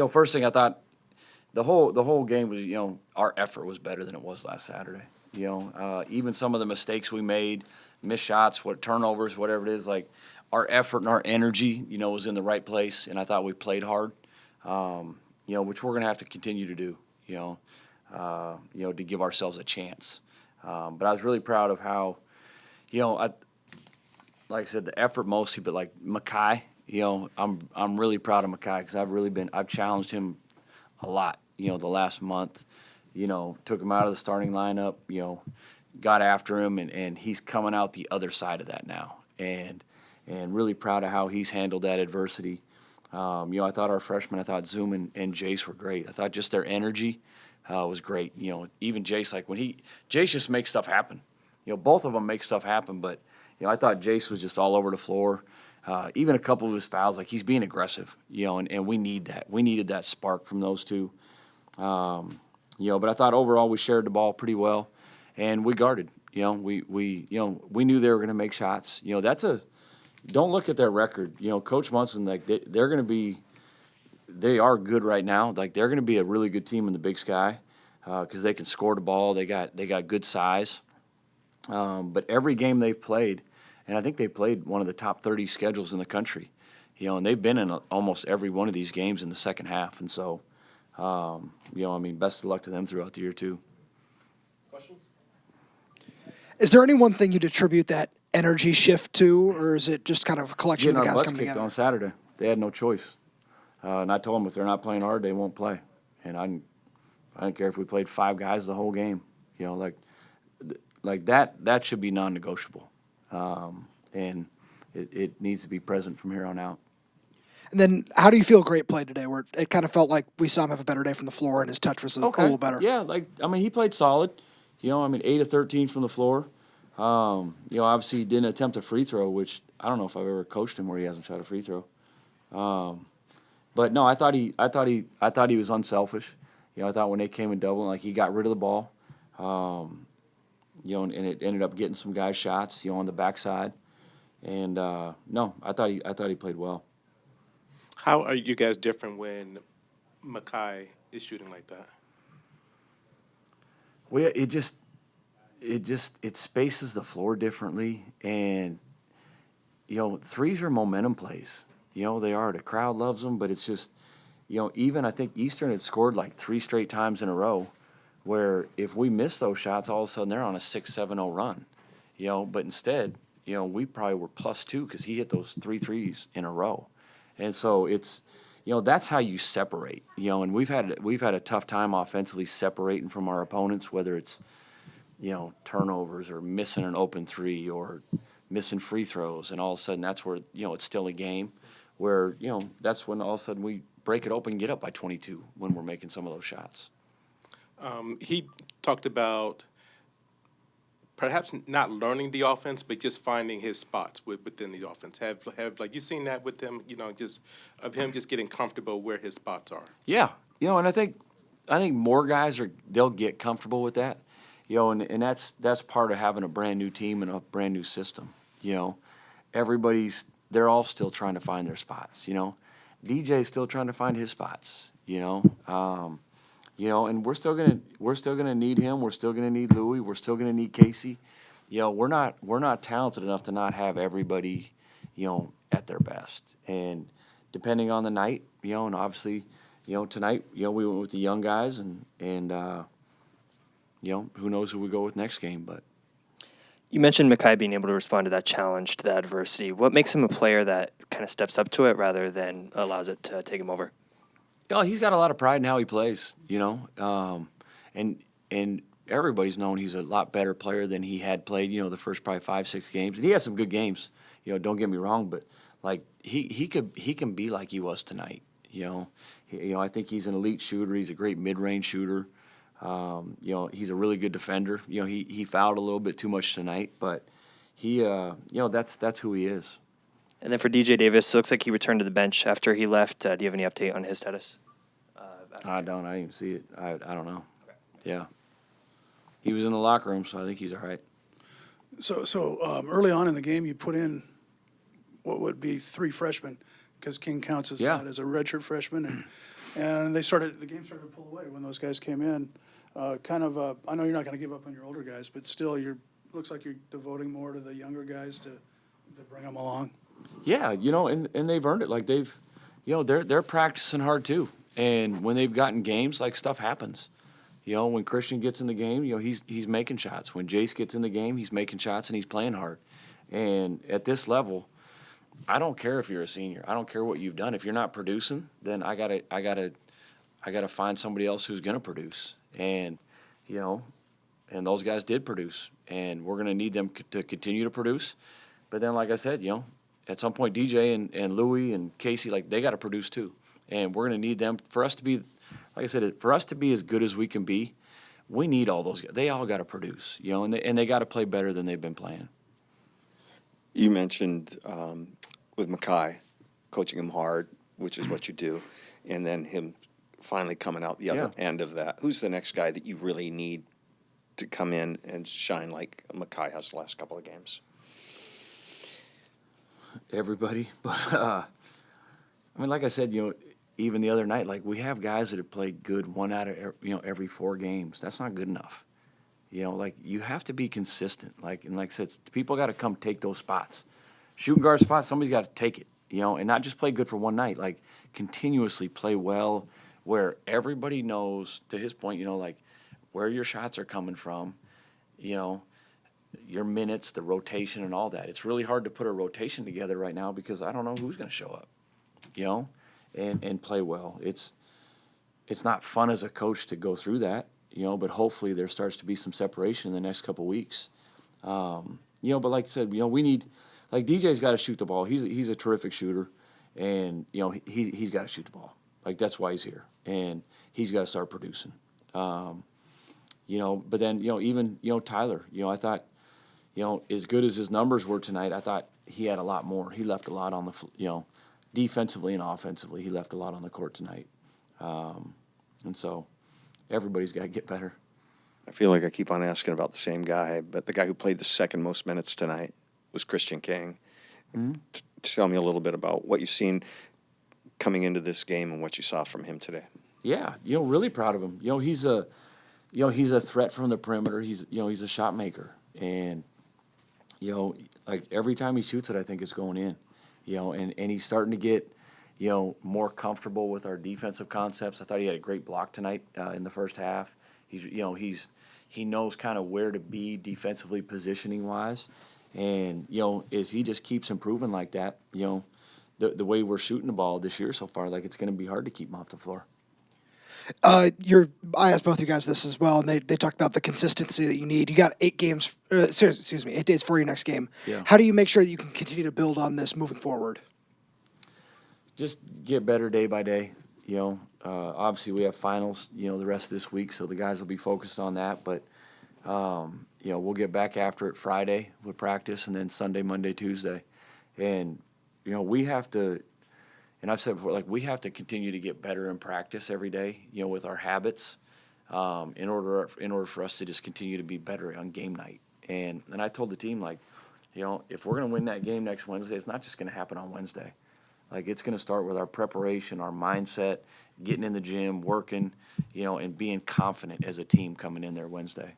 First thing I thought, the whole game was, our effort was better than it was last Saturday. Even some of the mistakes we made, missed shots, turnovers, whatever it is, like our effort and our energy, was in the right place, and I thought we played hard. Which we're gonna have to continue to do. To give ourselves a chance. But I was really proud of how, like I said, the effort mostly, but like Mackay, I'm really proud of Mackay because I've challenged him a lot, the last month, took him out of the starting lineup, got after him, and he's coming out the other side of that now. And really proud of how he's handled that adversity. I thought our freshmen, Zoom and Jace were great. I thought just their energy was great. Even Jace, Jace just makes stuff happen. Both of them make stuff happen, but, I thought Jace was just all over the floor. Even a couple of his fouls, he's being aggressive, and we need that. We needed that spark from those two. But I thought overall we shared the ball pretty well, and we guarded. We knew they were going to make shots. Don't look at their record. Coach Munson, they're going to be, they are good right now. They're going to be a really good team in the Big Sky because they can score the ball. They got good size. But every game they've played, and I think they played one of the top 30 schedules in the country, and they've been in almost every one of these games in the second half. And so, best of luck to them throughout the year too. Questions? Is there any one thing you'd attribute that energy shift to, or is it just kind of a collection of the guys coming together? On Saturday, they had no choice, and I told them if they're not playing hard, they won't play. And I didn't care if we played 5 guys the whole game. That should be non-negotiable, and it needs to be present from here on out. And then, how do you feel Great played today? Where it kind of felt like we saw him have a better day from the floor, and his touch was a little better. Yeah, he played solid. 8 of 13 from the floor. Obviously he didn't attempt a free throw, which I don't know if I've ever coached him where he hasn't shot a free throw. But no, I thought he was unselfish. I thought when they came in double, he got rid of the ball. And it ended up getting some guys shots, on the backside. And no, I thought he played well. How are you guys different when Mackay is shooting like that? Well, it spaces the floor differently, and threes are momentum plays. They are. The crowd loves them, but it's just, even I think Eastern had scored 3 straight times in a row, where if we miss those shots, all of a sudden they're on a 6-7-0 run. But instead, we probably were +2 because he hit those 3 threes in a row, and so it's. That's how you separate. And we've had a tough time offensively separating from our opponents, whether it's, turnovers or missing an open 3 or missing free throws, and all of a sudden that's where it's still a game, where that's when all of a sudden we break it open and get up by 22 when we're making some of those shots. He talked about perhaps not learning the offense, but just finding his spots within the offense. Have you seen that with him? Just of him just getting comfortable where his spots are. Yeah, and I think more guys they'll get comfortable with that. And that's part of having a brand new team and a brand new system. They're all still trying to find their spots. DJ's still trying to find his spots. And we're still gonna need him. We're still gonna need Louis. We're still gonna need Casey. We're not talented enough to not have everybody, at their best. And depending on the night, and obviously, tonight, we went with the young guys, and who knows who we go with next game. But you mentioned Mackay being able to respond to that challenge, to that adversity. What makes him a player that kind of steps up to it rather than allows it to take him over? He's got a lot of pride in how he plays, and everybody's known he's a lot better player than he had played, the first probably 5-6 games. And he has some good games, don't get me wrong, but he can be like he was tonight, I think he's an elite shooter. He's a great mid-range shooter. He's a really good defender. He fouled a little bit too much tonight, but he, that's who he is. And then for DJ Davis, it looks like he returned to the bench after he left. Do you have any update on his status? I don't. I didn't even see it. I don't know. Okay. Yeah. He was in the locker room, so I think he's all right. So early on in the game, you put in what would be 3 freshmen, because King counts as a redshirt freshman, and the game started to pull away when those guys came in. I know you're not going to give up on your older guys, but still, looks like you're devoting more to the younger guys to bring them along. Yeah, and they've earned it. Like they're practicing hard too. And when they've gotten games, like stuff happens. When Christian gets in the game, he's making shots. When Jace gets in the game, he's making shots and he's playing hard. And at this level, I don't care if you're a senior. I don't care what you've done. If you're not producing, then I gotta find somebody else who's gonna produce. And and those guys did produce, and we're gonna need them to continue to produce. But then, like I said, at some point, DJ and Louie and Casey, like they got to produce too, and we're gonna need them for us to be, like I said, for us to be as good as we can be. We need all those guys. They all got to produce, and they got to play better than they've been playing. You mentioned with Mackay, coaching him hard, which is what you do, and then him finally coming out the other end of that. Who's the next guy that you really need to come in and shine like Mackay has the last couple of games? Everybody, but I mean, like I said, even the other night, like we have guys that have played good 1 out of every 4 games. That's not good enough. Like you have to be consistent. Like I said, people got to come take those spots, shooting guard spots. Somebody's got to take it. And not just play good for one night. Like continuously play well, where everybody knows. To his point, like where your shots are coming from. Your minutes, the rotation, and all that. It's really hard to put a rotation together right now because I don't know who's going to show up. And play well. It's not fun as a coach to go through that, but hopefully there starts to be some separation in the next couple weeks. But like I said, we need, like DJ's got to shoot the ball. He's a terrific shooter, and he's got to shoot the ball. Like that's why he's here, and he's got to start producing. But then even Tyler, I thought, as good as his numbers were tonight, I thought he had a lot more. He left a lot on the defensively and offensively, he left a lot on the court tonight. And so everybody's got to get better. I feel like I keep on asking about the same guy, but the guy who played the second most minutes tonight was Christian King. Mm-hmm. Tell me a little bit about what you've seen coming into this game and what you saw from him today. Yeah, really proud of him. He's a threat from the perimeter. He's a shot maker, and like every time he shoots it, I think it's going in. And he's starting to get, more comfortable with our defensive concepts. I thought he had a great block tonight in the first half. He knows kind of where to be defensively positioning wise, and if he just keeps improving like that, the way we're shooting the ball this year so far, like it's going to be hard to keep him off the floor. I asked both you guys this as well, and they talked about the consistency that you need. You got 8 days for your next game. Yeah. How do you make sure that you can continue to build on this moving forward? Just get better day by day. Obviously we have finals, the rest of this week, so the guys will be focused on that. But, we'll get back after it Friday with practice, and then Sunday, Monday, Tuesday. And, we have to, and I've said before, like we have to continue to get better in practice every day, with our habits, in order for us to just continue to be better on game night. And I told the team, like, if we're going to win that game next Wednesday, it's not just going to happen on Wednesday. Like it's going to start with our preparation, our mindset, getting in the gym, working, and being confident as a team coming in there Wednesday.